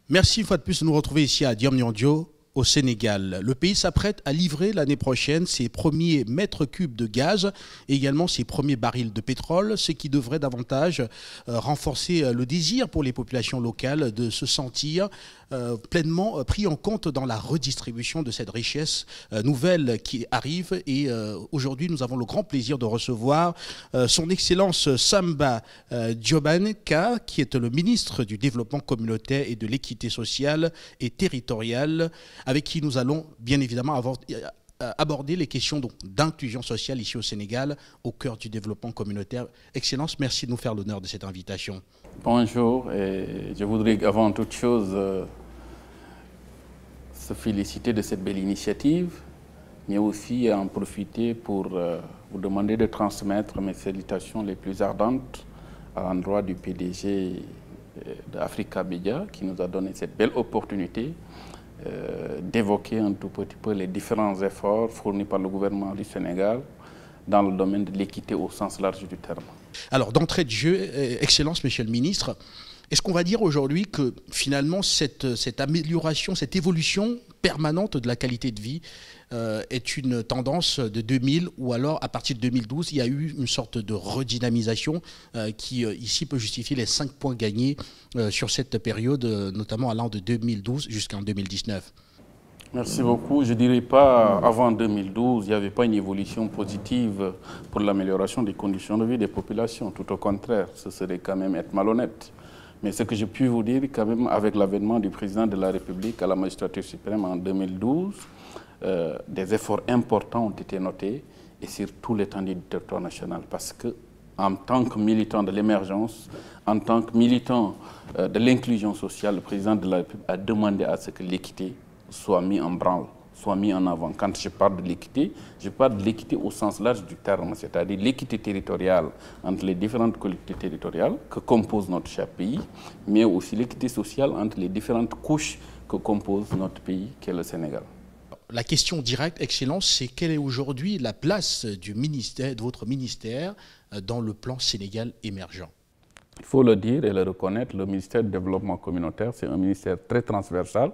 Merci une fois de plus de nous retrouver ici à Diamniadio, au Sénégal. Le pays s'apprête à livrer l'année prochaine ses premiers mètres cubes de gaz et également ses premiers barils de pétrole, ce qui devrait davantage renforcer le désir pour les populations locales de se sentir pleinement pris en compte dans la redistribution de cette richesse nouvelle qui arrive. Et aujourd'hui, nous avons le grand plaisir de recevoir son Excellence Samba Diobanka, qui est le ministre du Développement communautaire et de l'équité sociale et territoriale, avec qui nous allons bien évidemment aborder les questions d'inclusion sociale ici au Sénégal, au cœur du développement communautaire. Excellence, merci de nous faire l'honneur de cette invitation. Bonjour, et je voudrais avant toute chose se féliciter de cette belle initiative, mais aussi en profiter pour vous demander de transmettre mes salutations les plus ardentes à l'endroit du PDG d'Africa Media qui nous a donné cette belle opportunité d'évoquer un tout petit peu les différents efforts fournis par le gouvernement du Sénégal dans le domaine de l'équité au sens large du terme. Alors, d'entrée de jeu, Excellence, Monsieur le Ministre, est-ce qu'on va dire aujourd'hui que finalement cette amélioration, cette évolution permanente de la qualité de vie est une tendance de 2000 ou alors à partir de 2012, il y a eu une sorte de redynamisation qui ici peut justifier les 5 points gagnés sur cette période, notamment allant de 2012 jusqu'en 2019? Merci beaucoup. Je ne dirais pas avant 2012, il n'y avait pas une évolution positive pour l'amélioration des conditions de vie des populations. Tout au contraire, ce serait quand même être malhonnête. Mais ce que je puis vous dire, quand même, avec l'avènement du président de la République à la magistrature suprême en 2012, des efforts importants ont été notés et sur tout l'étendue du territoire national. Parce que, en tant que militant de l'émergence, en tant que militant de l'inclusion sociale, le président de la République a demandé à ce que l'équité soit mise en branle, soit mise en avant. Quand je parle de l'équité, je parle de l'équité au sens large du terme, c'est-à-dire l'équité territoriale entre les différentes collectivités territoriales que compose notre cher pays, mais aussi l'équité sociale entre les différentes couches que compose notre pays, qui est le Sénégal. La question directe, Excellence, c'est quelle est aujourd'hui la place du ministère, de votre ministère dans le plan Sénégal émergent? Il faut le dire et le reconnaître, le ministère du Développement communautaire, c'est un ministère très transversal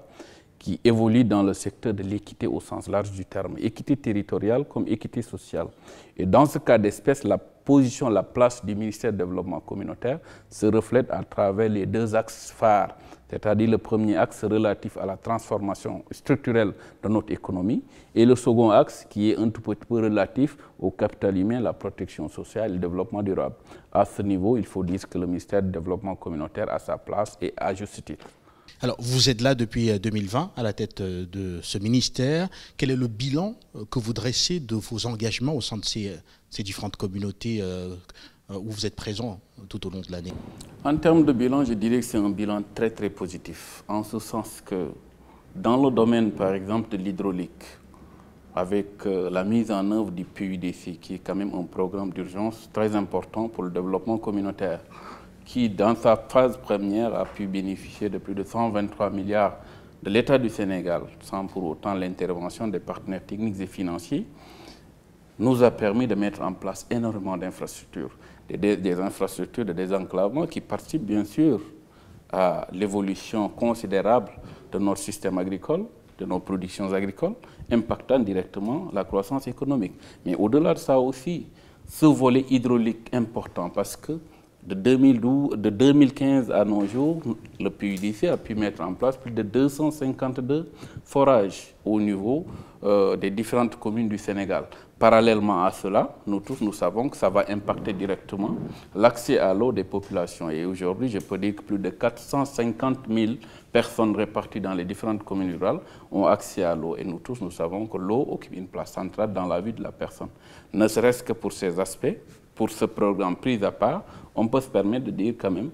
qui évolue dans le secteur de l'équité au sens large du terme, équité territoriale comme équité sociale. Et dans ce cas d'espèce, la position, la place du ministère du Développement communautaire se reflète à travers les 2 axes phares, c'est-à-dire le premier axe relatif à la transformation structurelle de notre économie et le second axe qui est un tout petit peu relatif au capital humain, la protection sociale et le développement durable. À ce niveau, il faut dire que le ministère du Développement communautaire a sa place et à juste titre. Alors, vous êtes là depuis 2020 à la tête de ce ministère. Quel est le bilan que vous dressez de vos engagements au sein de ces différentes communautés où vous êtes présent tout au long de l'année? En termes de bilan, je dirais que c'est un bilan très très positif, en ce sens que dans le domaine par exemple de l'hydraulique, avec la mise en œuvre du PUDC, qui est quand même un programme d'urgence très important pour le développement communautaire, qui, dans sa phase première, a pu bénéficier de plus de 123 milliards de l'État du Sénégal, sans pour autant l'intervention des partenaires techniques et financiers, nous a permis de mettre en place énormément d'infrastructures, des infrastructures de désenclavement qui participent bien sûr à l'évolution considérable de notre système agricole, de nos productions agricoles, impactant directement la croissance économique. Mais au-delà de ça aussi, ce volet hydraulique important, parce que de 2015 à nos jours, le PUDC a pu mettre en place plus de 252 forages au niveau des différentes communes du Sénégal. Parallèlement à cela, nous tous, nous savons que ça va impacter directement l'accès à l'eau des populations. Et aujourd'hui, je peux dire que plus de 450 000 personnes réparties dans les différentes communes rurales ont accès à l'eau. Et nous tous, nous savons que l'eau occupe une place centrale dans la vie de la personne. Ne serait-ce que pour ces aspects, pour ce programme pris à part, on peut se permettre de dire quand même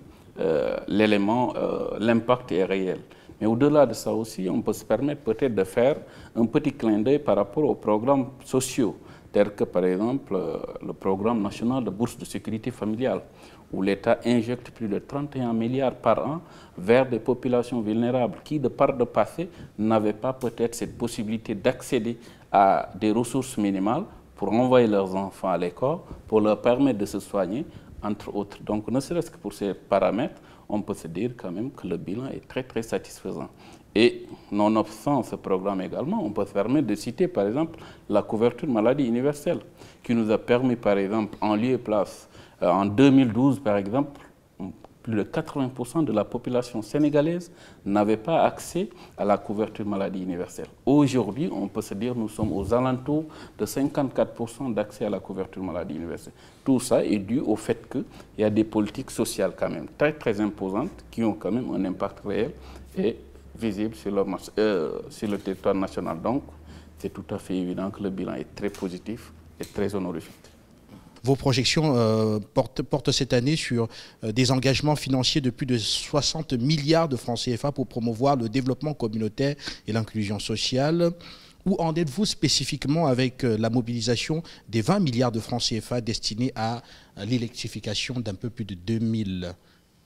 l'impact est réel. Mais au-delà de ça aussi, on peut se permettre peut-être de faire un petit clin d'œil par rapport aux programmes sociaux, tels que par exemple le programme national de bourse de sécurité familiale, où l'État injecte plus de 31 milliards par an vers des populations vulnérables qui, de par le passé, n'avaient pas peut-être cette possibilité d'accéder à des ressources minimales pour envoyer leurs enfants à l'école, pour leur permettre de se soigner, entre autres. Donc, ne serait-ce que pour ces paramètres, on peut se dire quand même que le bilan est très très satisfaisant. Et nonobstant ce programme également, on peut se permettre de citer par exemple la couverture maladie universelle qui nous a permis par exemple en lieu et place, en 2012 par exemple, plus de 80% de la population sénégalaise n'avait pas accès à la couverture maladie universelle. Aujourd'hui, on peut se dire que nous sommes aux alentours de 54% d'accès à la couverture maladie universelle. Tout ça est dû au fait qu'il y a des politiques sociales quand même très très imposantes qui ont quand même un impact réel et visible sur le territoire national. Donc, c'est tout à fait évident que le bilan est très positif et très honorifique. Vos projections portent cette année sur des engagements financiers de plus de 60 milliards de francs CFA pour promouvoir le développement communautaire et l'inclusion sociale. Où en êtes-vous spécifiquement avec la mobilisation des 20 milliards de francs CFA destinés à l'électrification d'un peu plus de 2000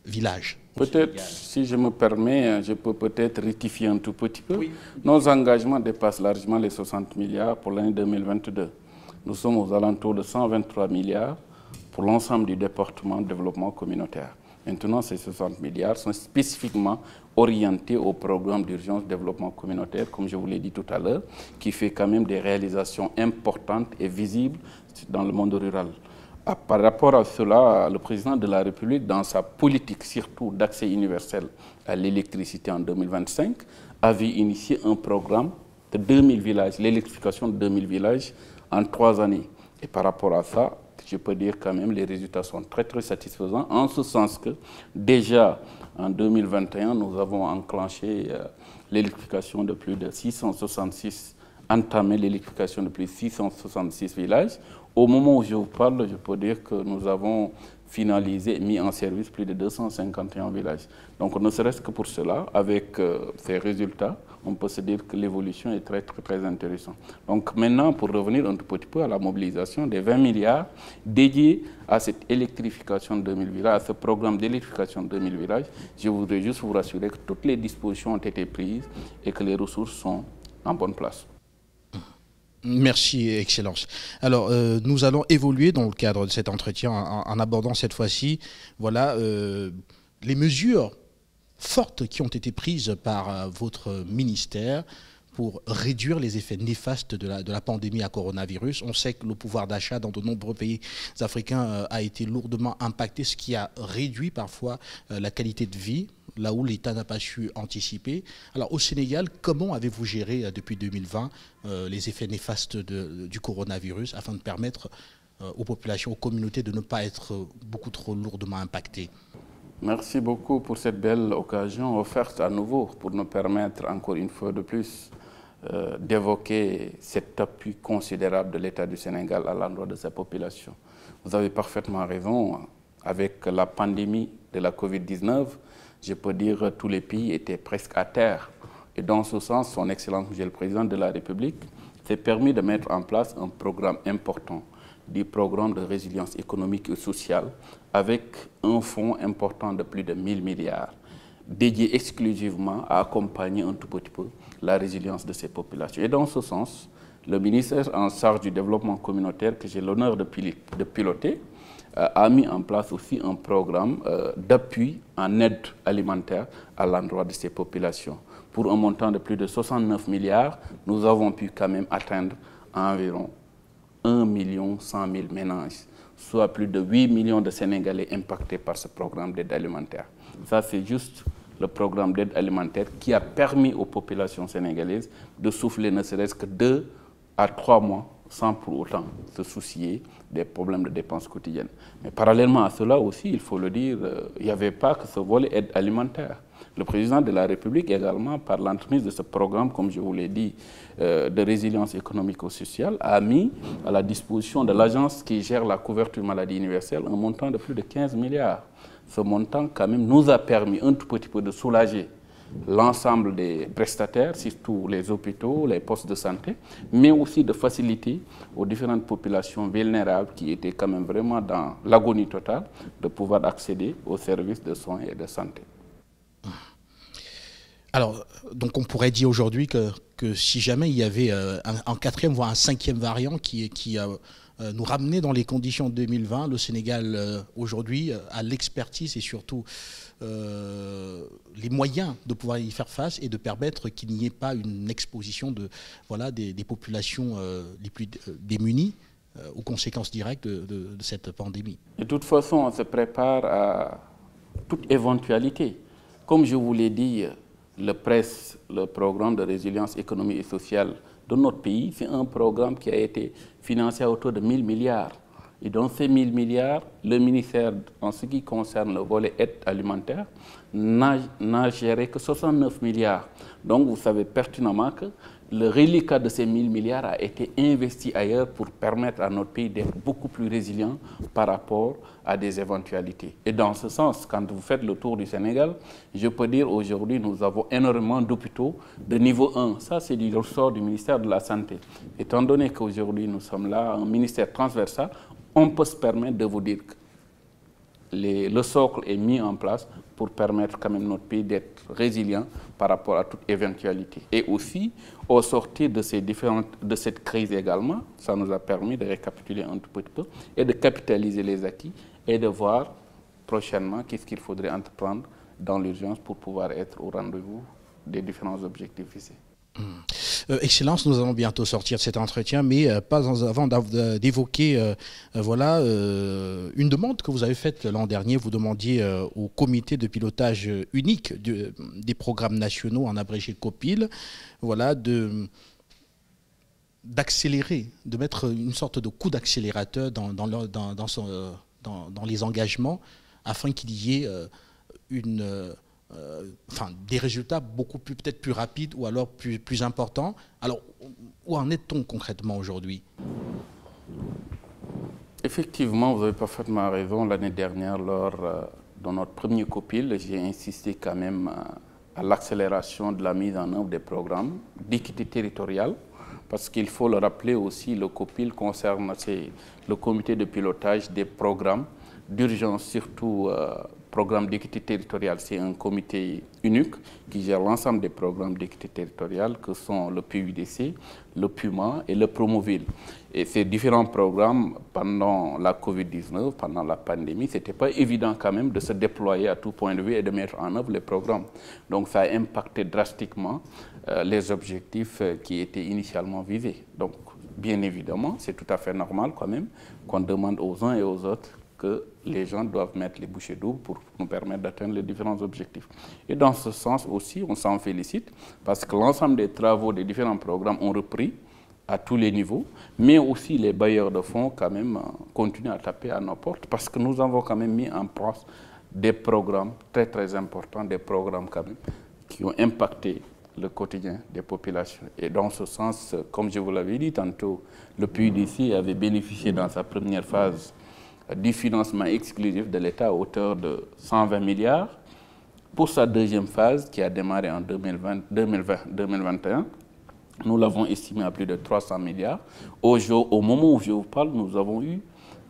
villages? Peut-être, si je me permets, je peux peut-être rectifier un tout petit peu. Oui. Nos engagements dépassent largement les 60 milliards pour l'année 2022. Nous sommes aux alentours de 123 milliards pour l'ensemble du département de développement communautaire. Maintenant, ces 60 milliards sont spécifiquement orientés au programme d'urgence développement communautaire, comme je vous l'ai dit tout à l'heure, qui fait quand même des réalisations importantes et visibles dans le monde rural. Par rapport à cela, le président de la République, dans sa politique surtout d'accès universel à l'électricité en 2025, avait initié un programme de 2000 villages, l'électrification de 2000 villages en 3 années. Et par rapport à ça, je peux dire quand même les résultats sont très très satisfaisants, en ce sens que déjà en 2021, nous avons enclenché l'électrification de plus de 666, entamé l'électrification de plus de 666 villages. Au moment où je vous parle, je peux dire que nous avons finalisé, mis en service plus de 251 villages. Donc ne serait-ce que pour cela, avec ces résultats, on peut se dire que l'évolution est très, très, très intéressante. Donc maintenant, pour revenir un tout petit peu à la mobilisation des 20 milliards dédiés à cette électrification de 2000 villages, à ce programme d'électrification de 2000 villages, je voudrais juste vous rassurer que toutes les dispositions ont été prises et que les ressources sont en bonne place. Merci, Excellence. Alors, nous allons évoluer dans le cadre de cet entretien en abordant cette fois-ci voilà, les mesures fortes qui ont été prises par votre ministère pour réduire les effets néfastes de la pandémie à coronavirus. On sait que le pouvoir d'achat dans de nombreux pays africains a été lourdement impacté, ce qui a réduit parfois la qualité de vie, là où l'État n'a pas su anticiper. Alors au Sénégal, comment avez-vous géré depuis 2020 les effets néfastes du coronavirus afin de permettre aux populations, aux communautés de ne pas être beaucoup trop lourdement impactées? Merci beaucoup pour cette belle occasion offerte à nouveau pour nous permettre encore une fois de plus d'évoquer cet appui considérable de l'État du Sénégal à l'endroit de sa population. Vous avez parfaitement raison, avec la pandémie de la Covid-19, je peux dire que tous les pays étaient presque à terre. Et dans ce sens, son Excellence, Monsieur le Président de la République, s'est permis de mettre en place un programme important, du programme de résilience économique et sociale, avec un fonds important de plus de 1000 milliards, dédié exclusivement à accompagner un tout petit peu la résilience de ces populations. Et dans ce sens, le ministère en charge du développement communautaire, que j'ai l'honneur de piloter, a mis en place aussi un programme d'appui en aide alimentaire à l'endroit de ces populations. Pour un montant de plus de 69 milliards, nous avons pu quand même atteindre environ 1 100 000 ménages, soit plus de 8 millions de Sénégalais impactés par ce programme d'aide alimentaire. Ça, c'est juste le programme d'aide alimentaire qui a permis aux populations sénégalaises de souffler ne serait-ce que 2 à 3 mois sans pour autant se soucier des problèmes de dépenses quotidiennes. Mais parallèlement à cela aussi, il faut le dire, il n'y avait pas que ce volet aide alimentaire. Le président de la République également, par l'entremise de ce programme, comme je vous l'ai dit, de résilience économico-sociale, a mis à la disposition de l'agence qui gère la couverture maladie universelle un montant de plus de 15 milliards. Ce montant, quand même, nous a permis un tout petit peu de soulager l'ensemble des prestataires, surtout les hôpitaux, les postes de santé, mais aussi de faciliter aux différentes populations vulnérables qui étaient quand même vraiment dans l'agonie totale de pouvoir accéder aux services de soins et de santé. Alors, donc on pourrait dire aujourd'hui que si jamais il y avait un 4e voire un 5e variant qui nous ramener dans les conditions de 2020. Le Sénégal, aujourd'hui, a l'expertise et surtout les moyens de pouvoir y faire face et de permettre qu'il n'y ait pas une exposition des populations les plus démunies aux conséquences directes de cette pandémie. De toute façon, on se prépare à toute éventualité. Comme je vous l'ai dit, le programme de résilience économique et sociale de notre pays, c'est un programme qui a été financé à hauteur de 1000 milliards. Et dans ces 1000 milliards, le ministère, en ce qui concerne le volet aide alimentaire, n'a géré que 69 milliards. Donc vous savez pertinemment que le reliquat de ces 1000 milliards a été investi ailleurs pour permettre à notre pays d'être beaucoup plus résilient par rapport à des éventualités. Et dans ce sens, quand vous faites le tour du Sénégal, je peux dire aujourd'hui nous avons énormément d'hôpitaux de niveau 1. Ça, c'est du ressort du ministère de la Santé. Étant donné qu'aujourd'hui nous sommes là, un ministère transversal, on peut se permettre de vous dire que le socle est mis en place pour permettre quand même notre pays d'être résilient par rapport à toute éventualité. Et aussi, au sortir de cette crise également, ça nous a permis de récapituler un tout petit peu et de capitaliser les acquis et de voir prochainement qu'est-ce qu'il faudrait entreprendre dans l'urgence pour pouvoir être au rendez-vous des différents objectifs visés. Excellence, nous allons bientôt sortir de cet entretien, mais pas avant d'évoquer une demande que vous avez faite l'an dernier. Vous demandiez au comité de pilotage unique des programmes nationaux, en abrégé COPIL, d'accélérer, de mettre une sorte de coup d'accélérateur dans les engagements afin qu'il y ait des résultats peut-être plus rapides ou alors plus importants. Alors, où en est-on concrètement aujourd'hui? Effectivement, vous avez parfaitement raison. L'année dernière, dans notre premier COPIL, j'ai insisté quand même à l'accélération de la mise en œuvre des programmes d'équité territoriale, parce qu'il faut le rappeler aussi, le COPIL concerne le comité de pilotage des programmes d'urgence, surtout programme d'équité territoriale. C'est un comité unique qui gère l'ensemble des programmes d'équité territoriale que sont le PUDC, le PUMA et le Promoville. Et ces différents programmes, pendant la Covid-19, pendant la pandémie, ce n'était pas évident quand même de se déployer à tout point de vue et de mettre en œuvre les programmes. Donc ça a impacté drastiquement les objectifs qui étaient initialement visés. Donc bien évidemment, c'est tout à fait normal quand même qu'on demande aux uns et aux autres que les gens doivent mettre les bouchées doubles pour nous permettre d'atteindre les différents objectifs. Et dans ce sens aussi, on s'en félicite parce que l'ensemble des travaux des différents programmes ont repris à tous les niveaux, mais aussi les bailleurs de fonds quand même continuent à taper à nos portes parce que nous avons quand même mis en place des programmes très très importants, des programmes quand même qui ont impacté le quotidien des populations. Et dans ce sens, comme je vous l'avais dit tantôt, le PUDC avait bénéficié dans sa première phase du financement exclusif de l'État à hauteur de 120 milliards. Pour sa deuxième phase, qui a démarré en 2020-2021, nous l'avons estimé à plus de 300 milliards. Au moment où je vous parle, nous avons eu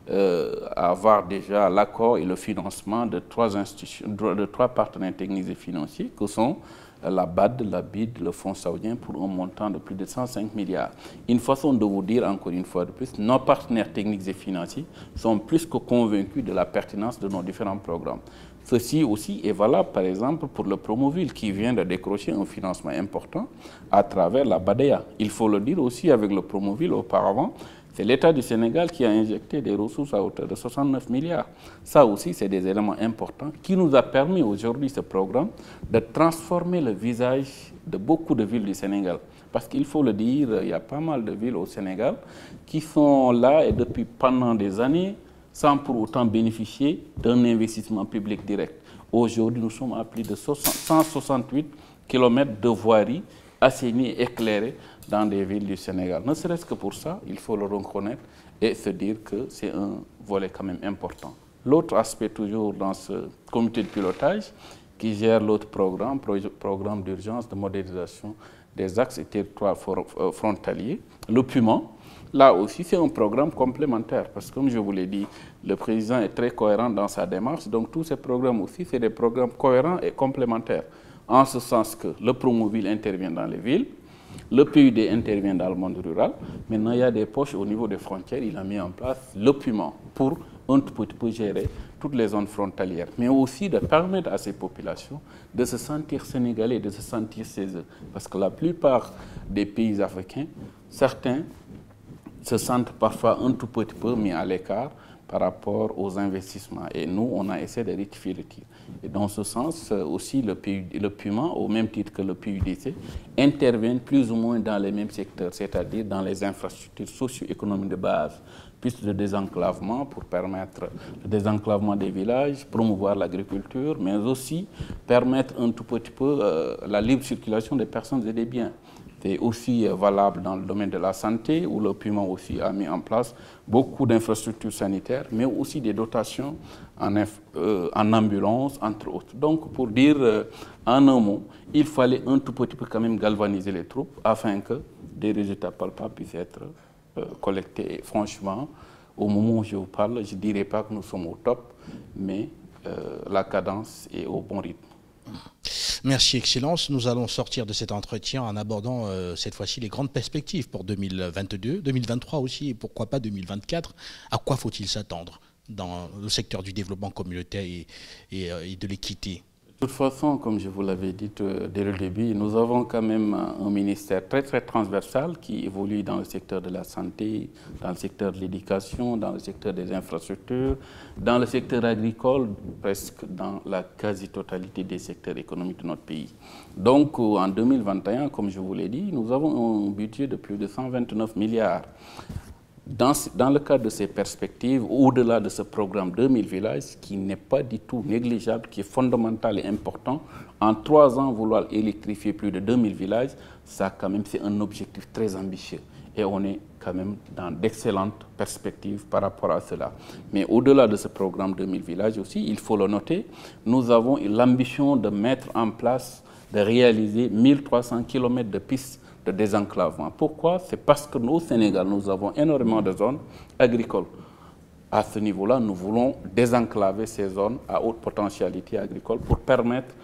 à avoir déjà l'accord et le financement de trois partenaires techniques et financiers que sont la BAD, la BID, le Fonds saoudien pour un montant de plus de 105 milliards. Une façon de vous dire encore une fois de plus, nos partenaires techniques et financiers sont plus que convaincus de la pertinence de nos différents programmes. Ceci aussi est valable par exemple pour le Promoville qui vient de décrocher un financement important à travers la BADEA. Il faut le dire aussi avec le Promoville auparavant, c'est l'État du Sénégal qui a injecté des ressources à hauteur de 69 milliards. Ça aussi, c'est des éléments importants qui nous a permis aujourd'hui, ce programme, de transformer le visage de beaucoup de villes du Sénégal. Parce qu'il faut le dire, il y a pas mal de villes au Sénégal qui sont là et depuis pendant des années sans pour autant bénéficier d'un investissement public direct. Aujourd'hui, nous sommes à plus de 168 km de voirie assainie et éclairée dans des villes du Sénégal. Ne serait-ce que pour ça, il faut le reconnaître et se dire que c'est un volet quand même important. L'autre aspect toujours dans ce comité de pilotage qui gère l'autre programme d'urgence de modernisation des axes et territoires frontaliers, le PUMA. Là aussi, c'est un programme complémentaire parce que comme je vous l'ai dit, le président est très cohérent dans sa démarche. Donc tous ces programmes aussi, c'est des programmes cohérents et complémentaires. En ce sens que le Promoville intervient dans les villes, Le PUD intervient dans le monde rural. Maintenant, il y a des poches au niveau des frontières. Il a mis en place le paiement pour un tout petit peu gérer toutes les zones frontalières, mais aussi de permettre à ces populations de se sentir sénégalais, de se sentir chez eux. Parce que la plupart des pays africains, certains se sentent parfois un tout petit peu mis à l'écart par rapport aux investissements. Et nous, on a essayé de rectifier le tir. Et dans ce sens, aussi, le PUMA, au même titre que le PUDC, interviennent plus ou moins dans les mêmes secteurs, c'est-à-dire dans les infrastructures socio-économiques de base, pistes de désenclavement pour permettre le désenclavement des villages, promouvoir l'agriculture, mais aussi permettre un tout petit peu la libre circulation des personnes et des biens. C'est aussi valable dans le domaine de la santé, où le PUMA aussi a mis en place beaucoup d'infrastructures sanitaires, mais aussi des dotations en ambulance, entre autres. Donc, pour dire en un mot, il fallait un tout petit peu quand même galvaniser les troupes afin que des résultats palpables puissent être collectés. Et franchement, au moment où je vous parle, je ne dirais pas que nous sommes au top, mais la cadence est au bon rythme. Merci, Excellence. Nous allons sortir de cet entretien en abordant cette fois-ci les grandes perspectives pour 2022, 2023 aussi, et pourquoi pas 2024. À quoi faut-il s'attendre dans le secteur du développement communautaire et de l'équité? De toute façon, comme je vous l'avais dit dès le début, nous avons quand même un ministère très transversal qui évolue dans le secteur de la santé, dans le secteur de l'éducation, dans le secteur des infrastructures, dans le secteur agricole, presque dans la quasi-totalité des secteurs économiques de notre pays. Donc en 2021, comme je vous l'ai dit, nous avons un budget de plus de 129 milliards. Dans le cadre de ces perspectives, au-delà de ce programme 2000 villages, qui n'est pas du tout négligeable, qui est fondamental et important, en 3 ans, vouloir électrifier plus de 2000 villages, ça quand même c'est un objectif très ambitieux. Et on est quand même dans d'excellentes perspectives par rapport à cela. Mais au-delà de ce programme 2000 villages aussi, il faut le noter, nous avons l'ambition de mettre en place, de réaliser 1300 km de pistes de désenclavement. Pourquoi? C'est parce que nous, au Sénégal, nous avons énormément de zones agricoles. À ce niveau-là, nous voulons désenclaver ces zones à haute potentialité agricole pour permettre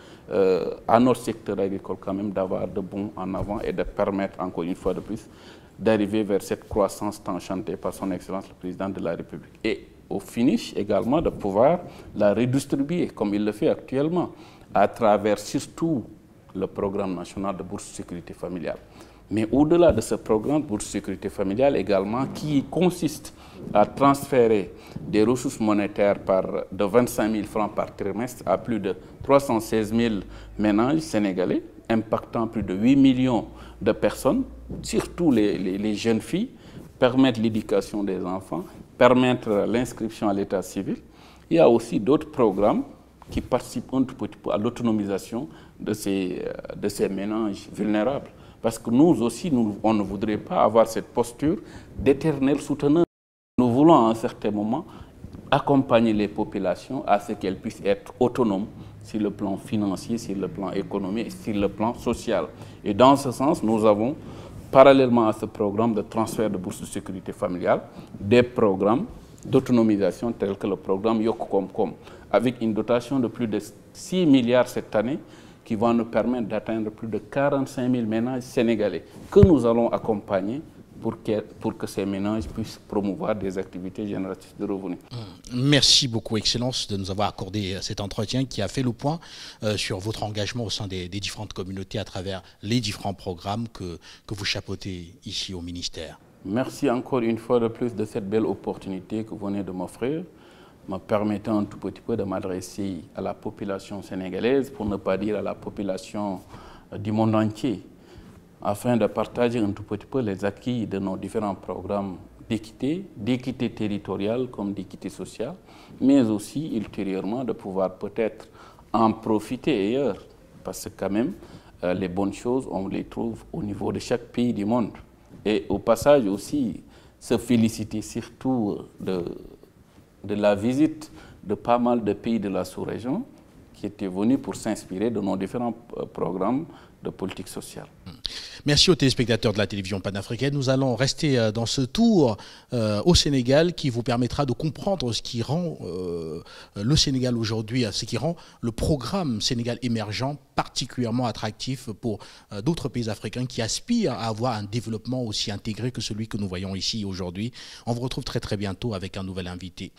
à notre secteur agricole quand même d'avoir de bons en avant et de permettre encore une fois de plus d'arriver vers cette croissance tant chantée par son Excellence le Président de la République. Et au finish également de pouvoir la redistribuer comme il le fait actuellement à travers surtout le programme national de bourse sécurité familiale. Mais au-delà de ce programme de bourse sécurité familiale également, qui consiste à transférer des ressources monétaires de 25 000 francs par trimestre à plus de 316 000 ménages sénégalais, impactant plus de 8 millions de personnes, surtout les jeunes filles, permettre l'éducation des enfants, permettre l'inscription à l'état civil. Il y a aussi d'autres programmes qui participent un tout petit peu à l'autonomisation de ces ménages vulnérables. Parce que nous aussi, on ne voudrait pas avoir cette posture d'éternel souteneur. Nous voulons à un certain moment accompagner les populations à ce qu'elles puissent être autonomes sur le plan financier, sur le plan économique et sur le plan social. Et dans ce sens, nous avons, parallèlement à ce programme de transfert de bourse de sécurité familiale, des programmes d'autonomisation tels que le programme Yoko-Kom-Kom, avec une dotation de plus de 6 milliards cette année, qui va nous permettre d'atteindre plus de 45 000 ménages sénégalais que nous allons accompagner pour que ces ménages puissent promouvoir des activités génératrices de revenus. Merci beaucoup, Excellence, de nous avoir accordé cet entretien qui a fait le point sur votre engagement au sein des différentes communautés à travers les différents programmes que vous chapeautez ici au ministère. Merci encore une fois de plus de cette belle opportunité que vous venez de m'offrir, me permettant un tout petit peu de m'adresser à la population sénégalaise, pour ne pas dire à la population du monde entier, afin de partager un tout petit peu les acquis de nos différents programmes d'équité territoriale comme d'équité sociale, mais aussi ultérieurement de pouvoir peut-être en profiter ailleurs, parce que quand même, les bonnes choses, on les trouve au niveau de chaque pays du monde. Et au passage aussi, se féliciter surtout de la visite de pas mal de pays de la sous-région qui étaient venus pour s'inspirer de nos différents programmes de politique sociale. Merci aux téléspectateurs de la télévision panafricaine. Nous allons rester dans ce tour au Sénégal qui vous permettra de comprendre ce qui rend le Sénégal aujourd'hui, ce qui rend le programme Sénégal émergent particulièrement attractif pour d'autres pays africains qui aspirent à avoir un développement aussi intégré que celui que nous voyons ici aujourd'hui. On vous retrouve très très bientôt avec un nouvel invité.